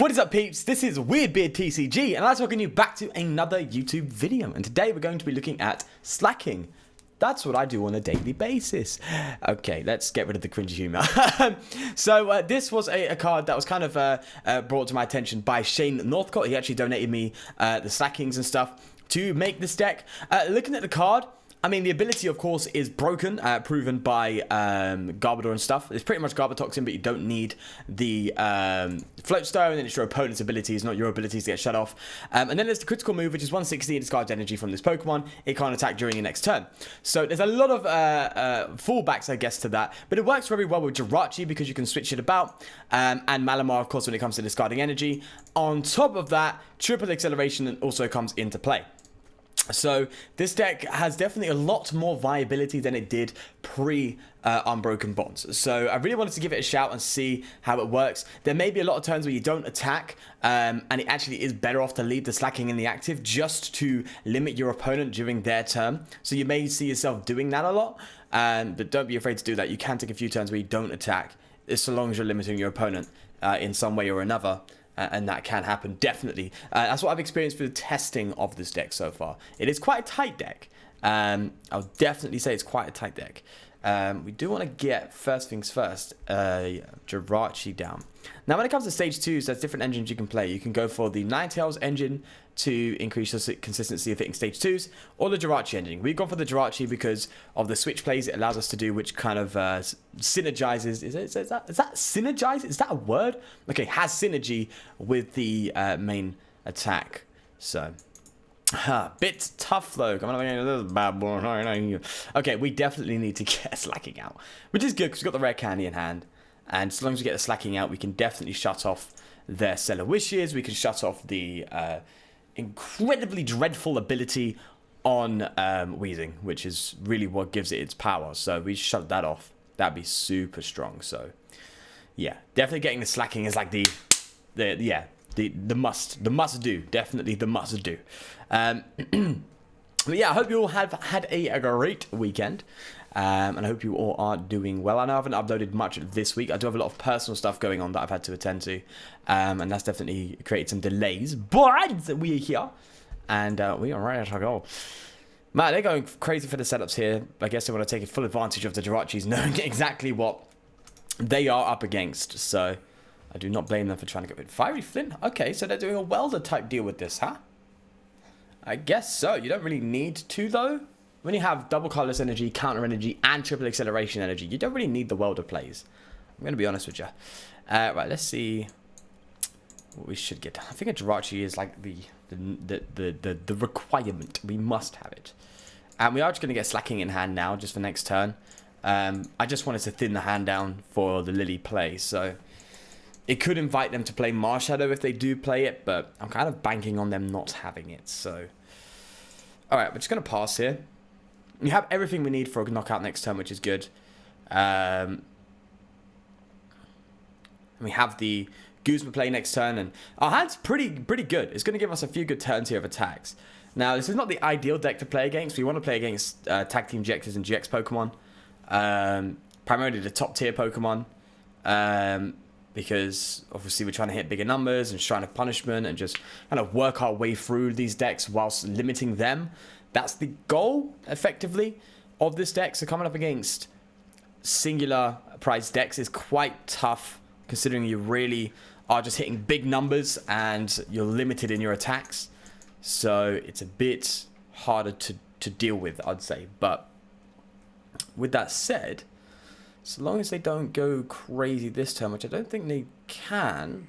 What is up, peeps? This is Weirdbeard TCG, and I'm welcoming you back to another YouTube video. And today we're going to be looking at Slaking. That's what I do on a daily basis. Okay, let's get rid of the cringy humor. So this was a card that was kind of brought to my attention by Shane Northcott. He actually donated me the Slakings and stuff to make this deck. Looking at the card, I mean, the ability, of course, is broken, proven by Garbodor and stuff. It's pretty much Garbotoxin, but you don't need the Float Stone, and it's your opponent's abilities, not your abilities to get shut off. And then there's the critical move, which is 160, it discards energy from this Pokemon. It can't attack during your next turn. So there's a lot of fallbacks, I guess, to that. But it works very well with Jirachi because you can switch it about. And Malamar, of course, when it comes to discarding energy. On top of that, triple acceleration also comes into play. So this deck has definitely a lot more viability than it did pre-Unbroken Bonds. So I really wanted to give it a shout and see how it works. There may be a lot of turns where you don't attack, and it actually is better off to leave the Slaking in the active just to limit your opponent during their turn. So you may see yourself doing that a lot, but don't be afraid to do that. You can take a few turns where you don't attack, so long as you're limiting your opponent in some way or another. And that can happen, definitely. That's what I've experienced through the testing of this deck so far. It is quite a tight deck. I'll definitely say it's quite a tight deck. We do want to get, first things first, Jirachi down. Now, when it comes to stage 2s, there's different engines you can play. You can go for the Ninetales engine to increase your consistency of hitting stage 2s, or the Jirachi engine. We've gone for the Jirachi because of the switch plays it allows us to do, which kind of synergizes. Is that synergize? Is that a word? Okay, has synergy with the main attack. So, bit tough though. Come on, this is bad boy. Okay, we definitely need to get Slaking out, which is good because we've got the rare candy in hand. And so long as we get the Slaking out, we can definitely shut off their Stellar Wishes. We can shut off the incredibly dreadful ability on Weezing, which is really what gives it its power. So we shut that off. That'd be super strong. So yeah, definitely getting the Slaking is like the must do. Definitely the must do. But yeah, I hope you all have had a great weekend. And I hope you all are doing well. I know I haven't uploaded much this week. I do have a lot of personal stuff going on that I've had to attend to. And that's definitely created some delays. But we are here. And we are ready to go. Man, they're going crazy for the setups here. I guess they want to take full advantage of the Jirachis knowing exactly what they are up against. So I do not blame them for trying to get rid of Fiery Flint. Okay, so they're doing a welder type deal with this, huh? I guess so. You don't really need to, though. When you have double colorless energy, counter energy, and triple acceleration energy, you don't really need the welder plays. I'm going to be honest with you. Right, let's see what we should get. I think a Jirachi is like the requirement. We must have it. And we are just going to get Slaking in hand now, just for next turn. I just wanted to thin the hand down for the Lily play, so it could invite them to play Marshadow if they do play it, but I'm kind of banking on them not having it, so. Alright, we're just going to pass here. We have everything we need for a knockout next turn, which is good. And we have the Guzma play next turn, and our hand's pretty good. It's going to give us a few good turns here of attacks. Now, this is not the ideal deck to play against. We want to play against Tag Team GXs and GX Pokemon. Primarily the top tier Pokemon. Because obviously we're trying to hit bigger numbers and Shrine of Punishment and just kind of work our way through these decks whilst limiting them. That's the goal, effectively, of this deck. So coming up against singular prize decks is quite tough, considering you really are just hitting big numbers and you're limited in your attacks. So it's a bit harder to deal with, I'd say. But with that said, so long as they don't go crazy this turn, which I don't think they can,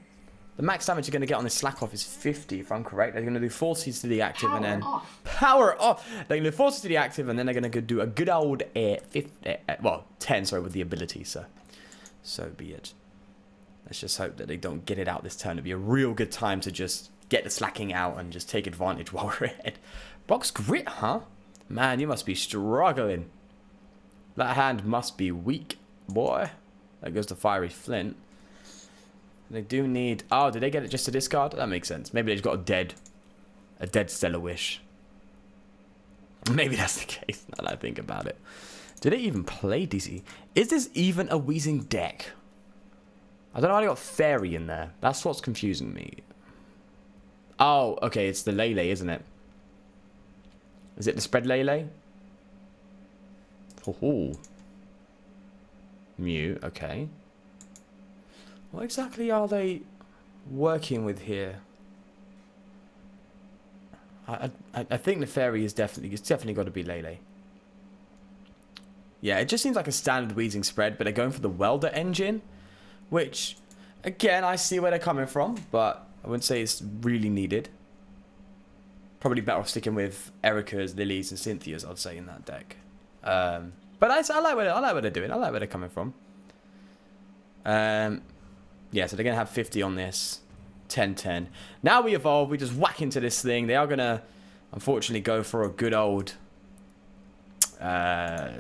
the max damage you're going to get on this Slack off is 50, if I'm correct. They're going to do forces to the active and then power off. They're going to do forces to the active and then they're going to do a good old 10, sorry, with the ability. So be it. Let's just hope that they don't get it out this turn. It'd be a real good time to just get the Slaking out and just take advantage while we're ahead. Box Grit, huh? Man, you must be struggling. That hand must be weak, boy. There goes the Fiery Flint. They do need... Oh, did they get it just to discard? That makes sense. Maybe they've got a dead Stellar Wish. Maybe that's the case, now that I think about it. Do they even play DC? Is this even a Weezing deck? I don't know why they got fairy in there. That's what's confusing me. Oh, okay, it's the Lele, isn't it? Is it the spread Lele? Oh. Mew, okay. What exactly are they working with here? I think the fairy is definitely got to be Lele. Yeah, it just seems like a standard Weezing spread, but they're going for the welder engine, which, again, I see where they're coming from, but I wouldn't say it's really needed. Probably better off sticking with Erica's, Lily's, and Cynthia's, I'd say, in that deck. But I like what they're doing. I like where they're coming from. Yeah, so they're going to have 50 on this. 10-10. Now we evolve. We just whack into this thing. They are going to, unfortunately, go for a good old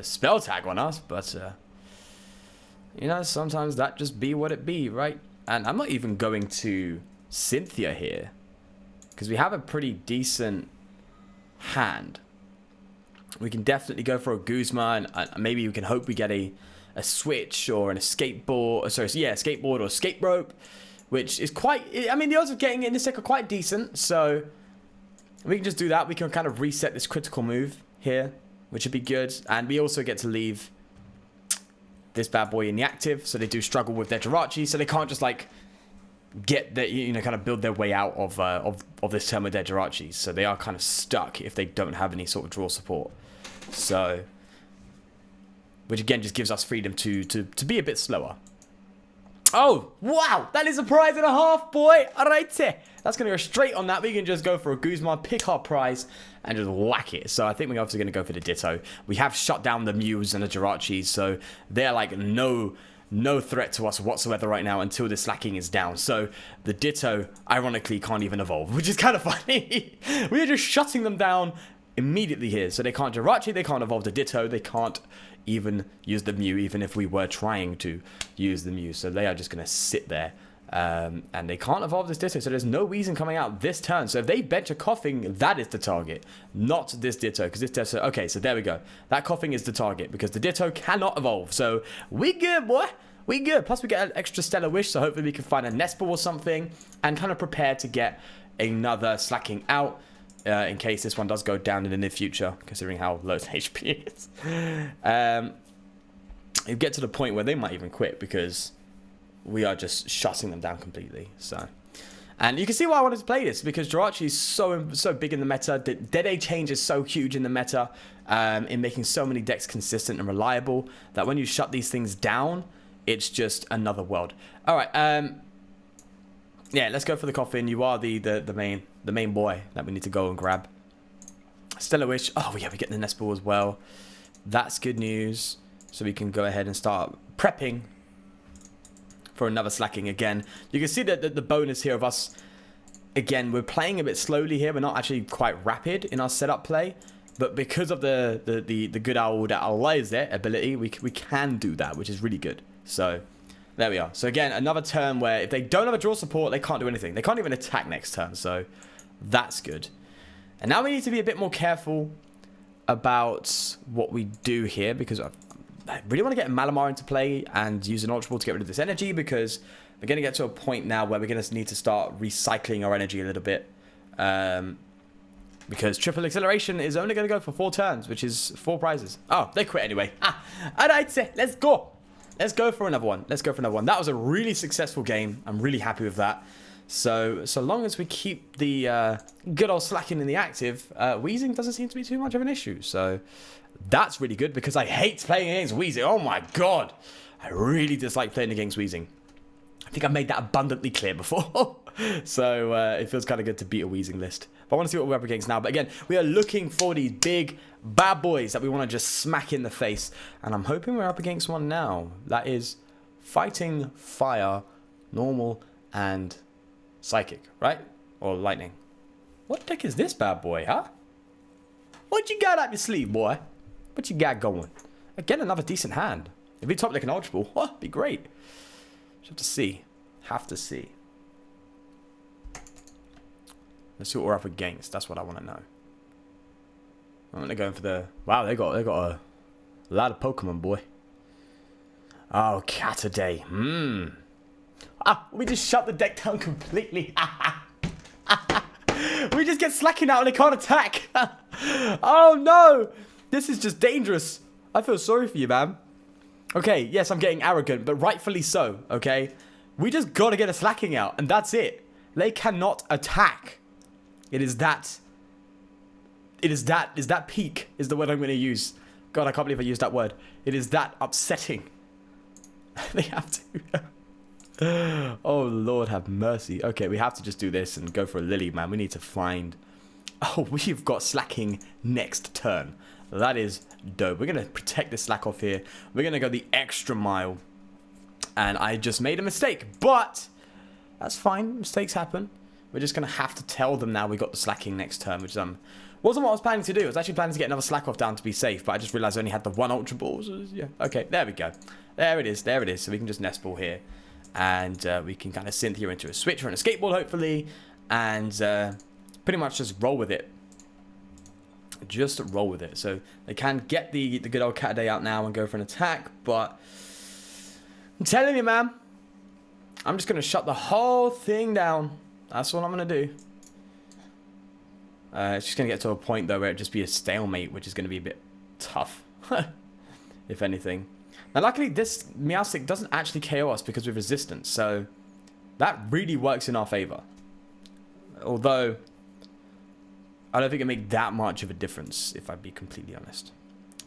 spell tag on us. But, you know, sometimes that just be what it be, right? And I'm not even going to Cynthia here, because we have a pretty decent hand. We can definitely go for a Guzma, and maybe we can hope we get a switch or a skateboard. Sorry, yeah, skateboard or skate rope, which is quite... I mean, the odds of getting it in this deck are quite decent, so we can just do that. We can kind of reset this critical move here, which would be good. And we also get to leave this bad boy in the active, so they do struggle with their Jirachi, so they can't just, like, get the, you know, kind of build their way out of this turn with their Jirachis. So they are kind of stuck if they don't have any sort of draw support. So, which again just gives us freedom to be a bit slower. Oh, wow! That is a prize and a half, boy! Alright, that's going to go straight on that. We can just go for a Guzma, pick our prize, and just whack it. So I think we're obviously going to go for the Ditto. We have shut down the Mews and the Jirachis, so they're like no threat to us whatsoever right now until the Slaking is down. So the Ditto, ironically, can't even evolve, which is kind of funny. We are just shutting them down immediately here. So they can't Jirachi, they can't evolve the Ditto, they can't even use the Mew, even if we were trying to use the Mew. So they are just going to sit there. And they can't evolve this Ditto, so there's no Weezing coming out this turn. So if they bench a Coughing, that is the target, not this Ditto, because this Ditto... Okay, so there we go. That Coughing is the target, because the Ditto cannot evolve. So we good, boy. We good. Plus we get an extra Stellar Wish, so hopefully we can find a Nest Ball or something, and kind of prepare to get another Slaking out, in case this one does go down in the near future, considering how low its HP is. You get to the point where they might even quit, because we are just shutting them down completely. So, and you can see why I wanted to play this, because Jirachi is so big in the meta. The Dead change is so huge in the meta, in making so many decks consistent and reliable, that when you shut these things down, it's just another world. All right, yeah, let's go for the Coffin. You are the main boy that we need to go and grab. Stellar Wish. Oh yeah, we get the Nest Ball as well. That's good news. So we can go ahead and start prepping for another Slaking again. You can see that the bonus here of us, again, we're playing a bit slowly here. We're not actually quite rapid in our setup play, but because of the good old Allize ability, we can do that, which is really good. So there we are. So again, another turn where if they don't have a draw support, they can't do anything. They can't even attack next turn, so that's good. And now we need to be a bit more careful about what we do here, because I really want to get Malamar into play and use an Ultra Ball to get rid of this energy, because we're going to get to a point now where we're going to need to start recycling our energy a little bit. Because Triple Acceleration is only going to go for 4 turns, which is 4 prizes. Oh, they quit anyway. Alright, let's go. Let's go for another one. Let's go for another one. That was a really successful game. I'm really happy with that. So long as we keep the good old Slaking in the active, Weezing doesn't seem to be too much of an issue. So that's really good, because I hate playing against Weezing. Oh my god. I really dislike playing against Weezing. I think I've made that abundantly clear before. So it feels kind of good to beat a Weezing list. But I want to see what we're up against now. But again, we are looking for these big bad boys that we want to just smack in the face. And I'm hoping we're up against one now. That is Fighting, Fire, Normal, and Psychic, right? Or Lightning. What deck is this bad boy, huh? What you got up your sleeve, boy? What you got going? Again, another decent hand. If we top like an Ultra Ball, oh, be great. Just have to see. Have to see. Let's see what we're up against. That's what I want to know. I'm gonna go for the... Wow, they got a lot of Pokemon, boy. Oh, Cataday. We just shut the deck down completely. We just get Slaking out and they can't attack. Oh no. This is just dangerous. I feel sorry for you, man. Okay, yes, I'm getting arrogant, but rightfully so, okay? We just gotta get a Slaking out, and that's it. They cannot attack. Is that peak is the word I'm gonna use. God, I can't believe I used that word. It is that upsetting. They have to. Oh, Lord have mercy. Okay, we have to just do this and go for a Lily, man. We need to find... Oh, we've got Slaking next turn. That is dope. We're going to protect the Slack off here. We're going to go the extra mile. And I just made a mistake. But that's fine. Mistakes happen. We're just going to have to tell them now we got the Slaking next turn, which wasn't what I was planning to do. I was actually planning to get another Slack off down to be safe, but I just realized I only had the one Ultra Ball. So yeah, okay, there we go. There it is. There it is. So we can just Nest Ball here. And we can kind of synth here into a Switch or an Escape Ball, hopefully. And pretty much just roll with it. Just roll with it. So they can get the good old Cat Day out now and go for an attack. But I'm telling you, man. I'm just going to shut the whole thing down. That's what I'm going to do. It's just going to get to a point, though, where it just be a stalemate, which is going to be a bit tough. If anything. Now, luckily, this Meowstic doesn't actually KO us because we're resistant. So that really works in our favor. Although... I don't think it make that much of a difference, if I'd be completely honest.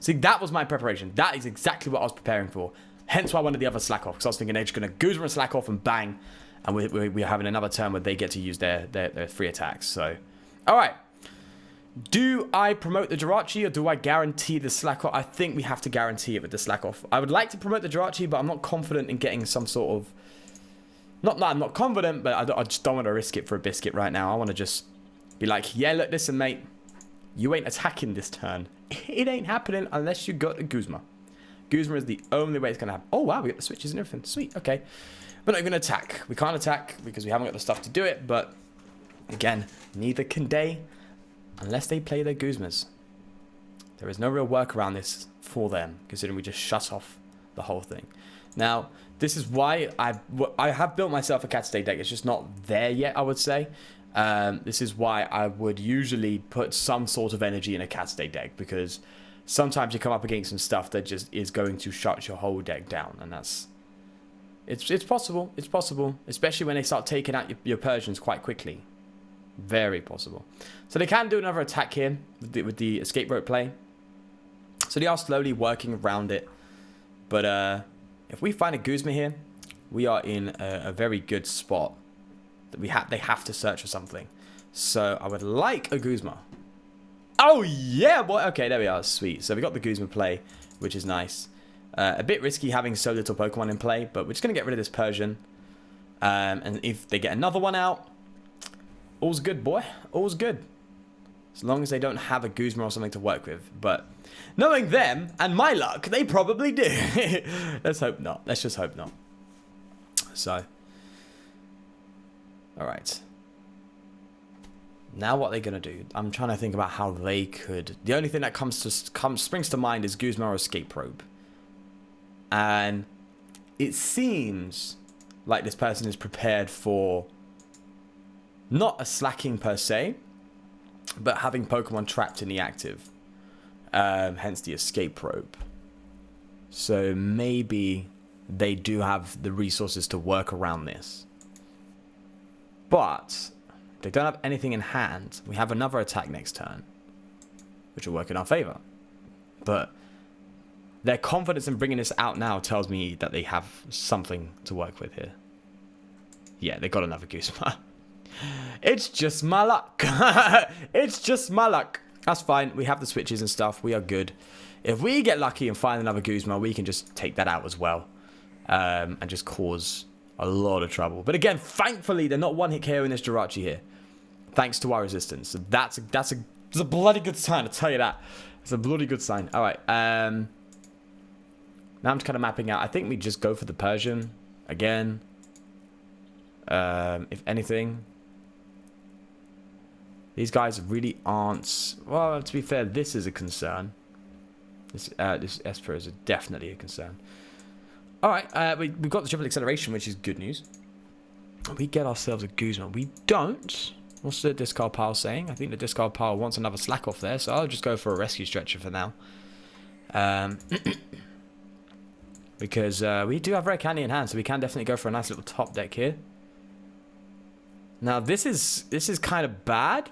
See, that was my preparation. That is exactly what I was preparing for. Hence why I wanted the other Slack off. Because I was thinking they're just going to Guzma and Slack off and bang. And we're having another turn where they get to use their free attacks. So, alright. Do I promote the Jirachi or do I guarantee the Slack off? I think we have to guarantee it with the Slack off. I would like to promote the Jirachi, but I'm not confident in getting some sort of... Not that I'm not confident, but I just don't want to risk it for a biscuit right now. I want to just... be like, yeah, look, listen, mate. You ain't attacking this turn. It ain't happening unless you got a Guzma. Guzma is the only way it's going to happen. Oh, wow, we got the switches and everything. Sweet, okay. We're not going to attack. We can't attack because we haven't got the stuff to do it. But, again, neither can they unless they play their Guzmas. There is no real work around this for them, considering we just shut off the whole thing. Now, this is why I have built myself a Cat Stay deck. It's just not there yet, I would say. This is why I would usually put some sort of energy in a Cat Stay deck, because sometimes you come up against some stuff that just is going to shut your whole deck down, and that's it's possible, especially when they start taking out your Persians quite quickly. Very possible. So they can do another attack here with the escape rope play. So they are slowly working around it, but if we find a Guzma here, we are in a very good spot. They have to search for something. So I would like a Guzma. Oh yeah, boy. Okay, there we are. Sweet. So we got the Guzma play, which is nice. A bit risky having so little Pokemon in play, but we're just gonna get rid of this Persian. And if they get another one out, all's good, boy. All's good. As long as they don't have a Guzma or something to work with. But knowing them and my luck, they probably do. Let's hope not. Let's just hope not. So. Alright. Now what are they going to do? I'm trying to think about how they could... The only thing that springs to mind is Guzma or Escape Probe. And it seems like this person is prepared for not a Slaking per se, but having Pokemon trapped in the active. Hence the Escape Probe. So maybe they do have the resources to work around this. But if they don't have anything in hand, we have another attack next turn, which will work in our favor. But their confidence in bringing this out now tells me that they have something to work with here. Yeah, they got another Guzma. It's just my luck. It's just my luck. That's fine. We have the switches and stuff. We are good. If we get lucky and find another Guzma, we can just take that out as well. And just cause a lot of trouble. But again, thankfully, they're not one-hit KO in this Jirachi here. Thanks to our resistance. So that's a bloody good sign, I'll tell you that. It's a bloody good sign. Alright, now I'm just kind of mapping out. I think we just go for the Persian again. If anything. These guys really aren't... Well, to be fair, this is a concern. This Esper is definitely a concern. Alright, we've got the triple acceleration, which is good news. we get ourselves a Guzman. We don't. What's the discard pile saying? I think the discard pile wants another slack off there, so I'll just go for a rescue stretcher for now. Because we do have Rare Candy in hand, so we can definitely go for a nice little top deck here. Now this is kind of bad.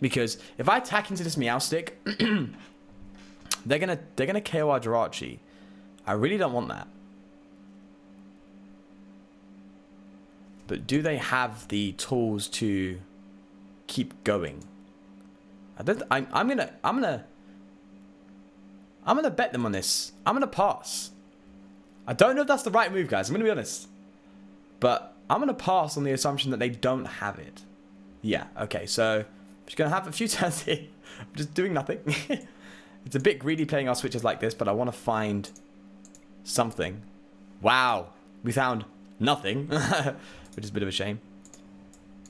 Because if I attack into this Meowstic, they're gonna KO our Jirachi. I really don't want that. But do they have the tools to keep going? I'm gonna bet them on this. I'm gonna pass. I don't know if that's the right move, guys. I'm gonna be honest. But I'm gonna pass on the assumption that they don't have it. Yeah, okay, so I'm just gonna have a few turns here. I'm just doing nothing. It's a bit greedy playing our switches like this, but I want to find something. Wow, we found nothing, which is a bit of a shame.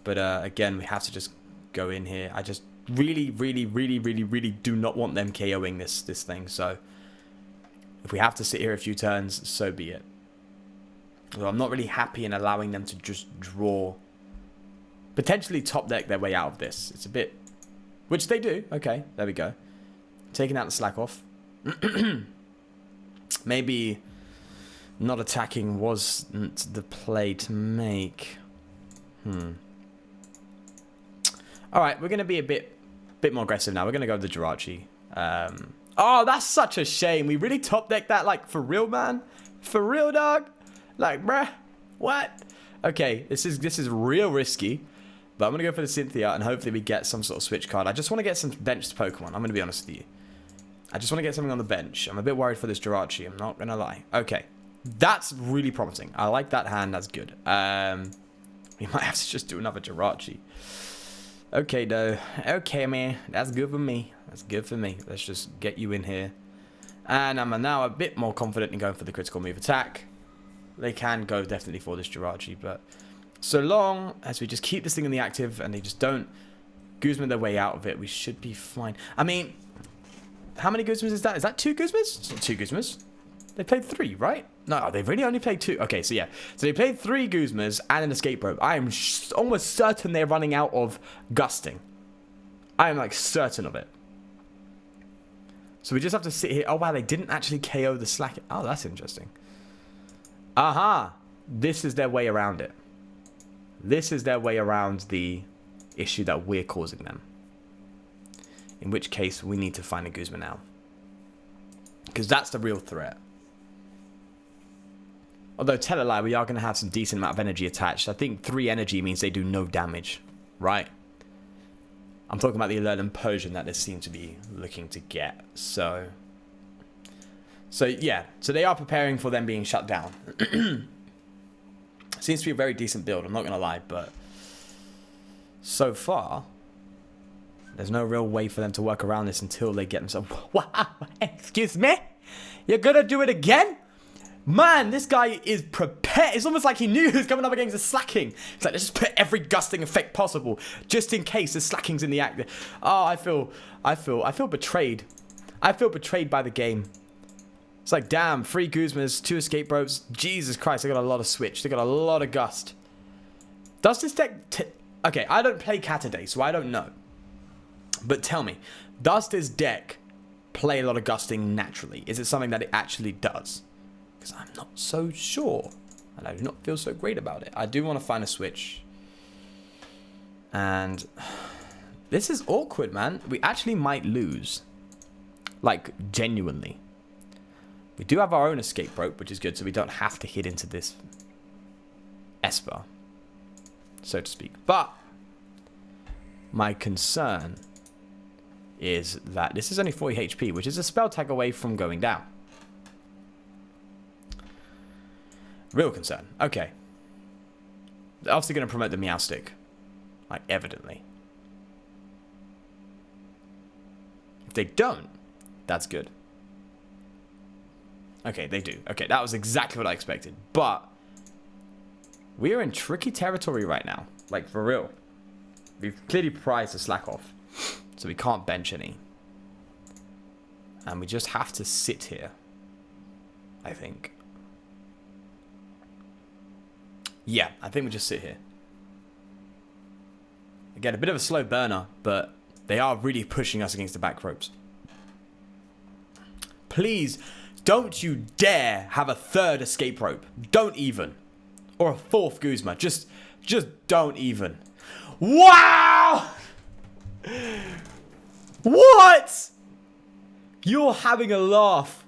But again, we have to just go in here. I just really do not want them KOing this thing. So if we have to sit here a few turns, so be it. Although I'm not really happy in allowing them to just draw, potentially top deck their way out of this. It's a bit, which they do. Okay, there we go. Taking out the slack off. Maybe not attacking wasn't the play to make. Alright, we're going to be a bit more aggressive now. We're going to go with the Jirachi. Oh, that's such a shame. We really top decked that, like, for real, man? For real, dog? Like, bruh, what? Okay, this is real risky. But I'm going to go for the Cynthia, and hopefully we get some sort of switch card. I just want to get some benched Pokemon. I'm going to be honest with you. I just want to get something on the bench. I'm a bit worried for this Jirachi. I'm not going to lie. Okay. That's really promising. I like that hand. That's good. We might have to just do another Jirachi. Okay, though. Okay, man. That's good for me. That's good for me. Let's just get you in here. And I'm now a bit more confident in going for the critical move attack. They can go definitely for this Jirachi, but so long as we just keep this thing in the active and they just don't Guzman their way out of it, we should be fine. I mean, how many Guzmas is that? Is that 2 Guzmas? It's not 2 Guzmas. They played 3, right? No, they've really only played 2. Okay, so yeah. So they played 3 Guzmas and an escape rope. I am almost certain they're running out of gusting. I am like certain of it. So we just have to sit here. Oh, wow, they didn't actually KO the slack. Oh, that's interesting. Aha. This is their way around it. This is their way around the issue that we're causing them. In which case, we need to find a Guzman now. Because that's the real threat. Although, tell a lie, we are going to have some decent amount of energy attached. I think 3 energy means they do no damage, right? I'm talking about the alert and potion that they seem to be looking to get. So yeah. So they are preparing for them being shut down. Seems to be a very decent build, I'm not going to lie. But so far, there's no real way for them to work around this until they get themselves... Wow, excuse me? You're going to do it again? Man, this guy is prepared. It's almost like he knew he was coming up against the Slaking. It's like, let's just put every gusting effect possible, just in case the Slaking's in the act. Oh, I feel betrayed. I feel betrayed by the game. It's like, damn, 3 Guzmas, 2 escape ropes. Jesus Christ, they got a lot of switch. They got a lot of gust. Does this deck... Okay, I don't play Cataday, so I don't know. But tell me, does this deck play a lot of gusting naturally? Is it something that it actually does? Because I'm not so sure. And I do not feel so great about it. I do want to find a switch. And this is awkward, man. We actually might lose. Like, genuinely. We do have our own escape rope, which is good. So we don't have to hit into this Esper, so to speak. But my concern is that this is only 40 HP, which is a spell tag away from going down. Real concern. Okay. They're obviously going to promote the Meowstic. Like, evidently. If they don't, that's good. Okay, they do. Okay, that was exactly what I expected. But we are in tricky territory right now. Like, for real. We've clearly prized the slack off. So we can't bench any. And we just have to sit here. I think. Yeah, I think we just sit here. Again, a bit of a slow burner, but they are really pushing us against the back ropes. Please, don't you dare have a third escape rope. Don't even. Or a fourth Guzma. Just don't even. Wow! What? You're having a laugh.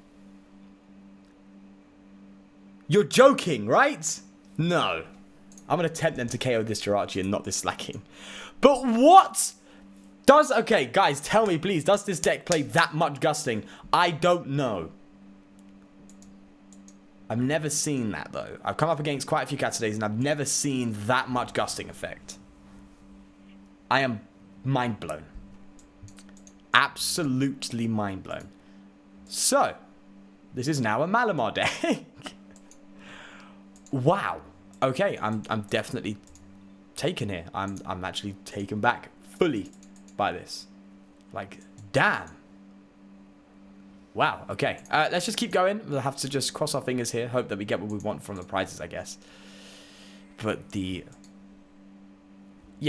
You're joking, right? No. I'm going to tempt them to KO this Jirachi and not this Slaking. But what? Okay, guys, tell me, please. Does this deck play that much gusting? I don't know. I've never seen that, though. I've come up against quite a few Katsudes, and I've never seen that much gusting effect. I am mind blown. Absolutely mind blown. So, this is now a Malamar deck. Wow. Okay, I'm definitely taken here. I'm actually taken back fully by this. Like, damn. Wow, okay. Let's just keep going. We'll have to just cross our fingers here. Hope that we get what we want from the prizes, I guess. But yeah,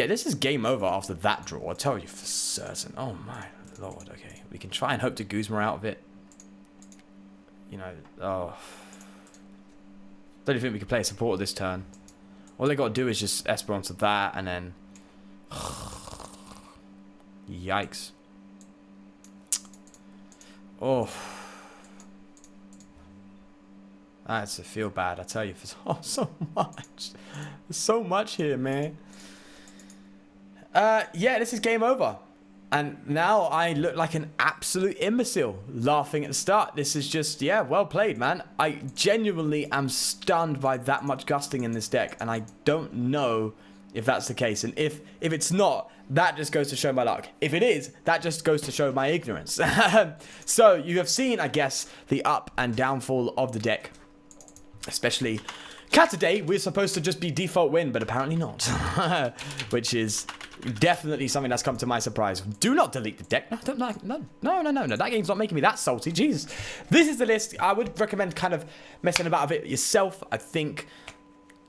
this is game over after that draw. I'll tell you for certain. Oh, my lord. Okay, we can try and hope to Guzma out of it. You know, oh. Don't even think we can play a supporter this turn. All they got to do is just Esper onto that, and then... Yikes. Oh. That's a feel bad, I tell you. Oh, so much. There's so much here, man. Yeah, this is game over. And now I look like an absolute imbecile laughing at the start. This is just, yeah, well played, man. I genuinely am stunned by that much gusting in this deck. And I don't know if that's the case. And if it's not, that just goes to show my luck. If it is, that just goes to show my ignorance. So you have seen, I guess, the up and downfall of the deck. Especially Katsude, we're supposed to just be default win, but apparently not. Which is definitely something that's come to my surprise. Do not delete the deck. No. That game's not making me that salty. Jeez. This is the list. I would recommend kind of messing about a bit yourself. I think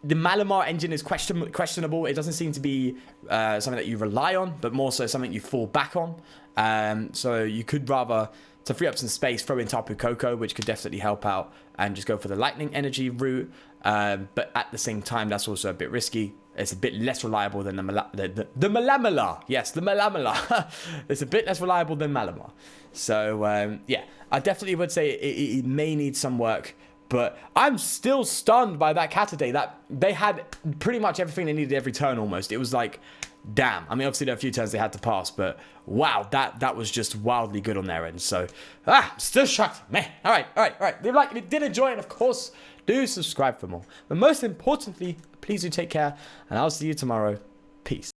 the Malamar engine is questionable. It doesn't seem to be something that you rely on, but more so something you fall back on. So you could rather, to free up some space, throw in Tapu Koko, which could definitely help out, and just go for the lightning energy route. But at the same time, that's also a bit risky. It's a bit less reliable than the Malamala. Yes, the Malamala. It's a bit less reliable than Malamar. So, yeah, I definitely would say it may need some work. But I'm still stunned by that Katsude. That they had pretty much everything they needed every turn almost. It was like, damn. I mean, obviously there are a few turns they had to pass, but wow, that was just wildly good on their end. So, still shocked. Man, all right. If you did enjoy it, of course, do subscribe for more. But most importantly, please do take care, and I'll see you tomorrow. Peace.